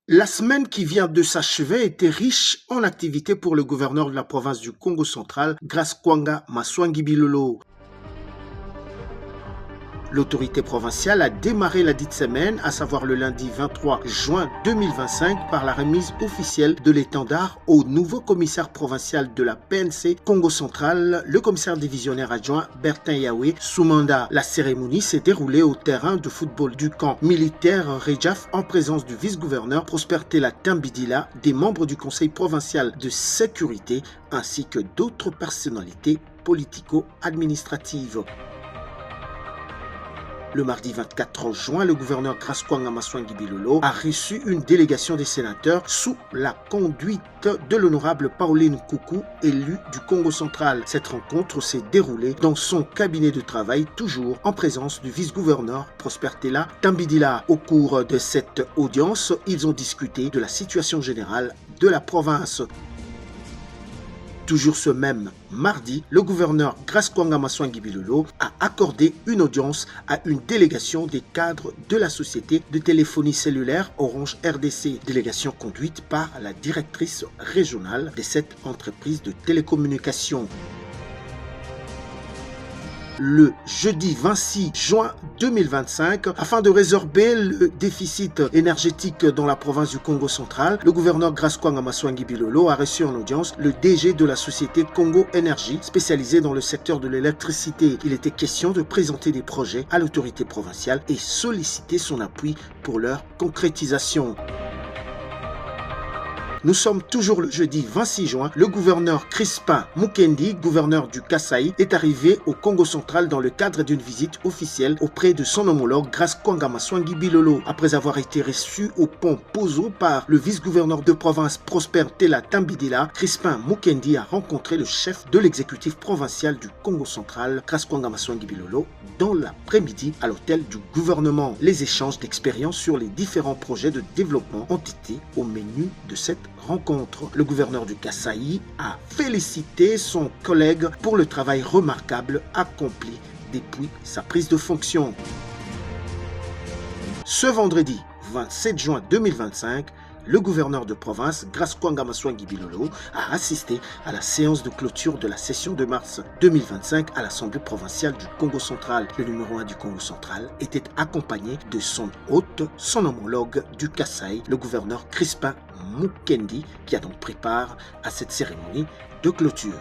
La semaine qui vient de s'achever était riche en activités pour le gouverneur de la province du Congo central, Grace-Kwanga Maswangi-Bilolo. L'autorité provinciale a démarré la dite semaine, à savoir le lundi 23 juin 2025, par la remise officielle de l'étendard au nouveau commissaire provincial de la PNC Congo central, le commissaire divisionnaire adjoint Bertin Yahweh Soumanda. La cérémonie s'est déroulée au terrain de football du camp militaire Rejaf en présence du vice-gouverneur Prosper Tela Tambidila, des membres du conseil provincial de sécurité ainsi que d'autres personnalités politico-administratives. Le mardi 24 juin, le gouverneur Grace-Kwanga Maswangi-Bilolo a reçu une délégation des sénateurs sous la conduite de l'honorable Pauline Koukou, élu du Congo central. Cette rencontre s'est déroulée dans son cabinet de travail, toujours en présence du vice-gouverneur Prosper Tela Tambidila. Au cours de cette audience, ils ont discuté de la situation générale de la province. Toujours ce même mardi, le gouverneur Grace-Kwanga Maswangi-Bilolo a accordé une audience à une délégation des cadres de la société de téléphonie cellulaire Orange RDC, délégation conduite par la directrice régionale de cette entreprise de télécommunications. Le jeudi 26 juin 2025, afin de résorber le déficit énergétique dans la province du Congo central, le gouverneur Grace-Kwanga Maswangi-Bilolo a reçu en audience le DG de la société Congo Énergie, spécialisée dans le secteur de l'électricité. Il était question de présenter des projets à l'autorité provinciale et solliciter son appui pour leur concrétisation. Nous sommes toujours le jeudi 26 juin. Le gouverneur Crispin Mukendi, gouverneur du Kasaï, est arrivé au Congo central dans le cadre d'une visite officielle auprès de son homologue Grace-Kwanga Maswangi-Bilolo. Après avoir été reçu au pont Pozo par le vice-gouverneur de province Prosper Tela Tambidila, Crispin Mukendi a rencontré le chef de l'exécutif provincial du Congo central, Grace-Kwanga Maswangi-Bilolo, dans l'après-midi à l'hôtel du gouvernement. Les échanges d'expériences sur les différents projets de développement ont été au menu de cette rencontre. Le gouverneur du Kasaï a félicité son collègue pour le travail remarquable accompli depuis sa prise de fonction. Ce vendredi 27 juin 2025, le gouverneur de province, Grace-Kwanga Maswangi-Bilolo, a assisté à la séance de clôture de la session de mars 2025 à l'Assemblée provinciale du Congo central. Le numéro 1 du Congo central était accompagné de son hôte, son homologue du Kasaï, le gouverneur Crispin Mukendi, qui a donc pris part à cette cérémonie de clôture.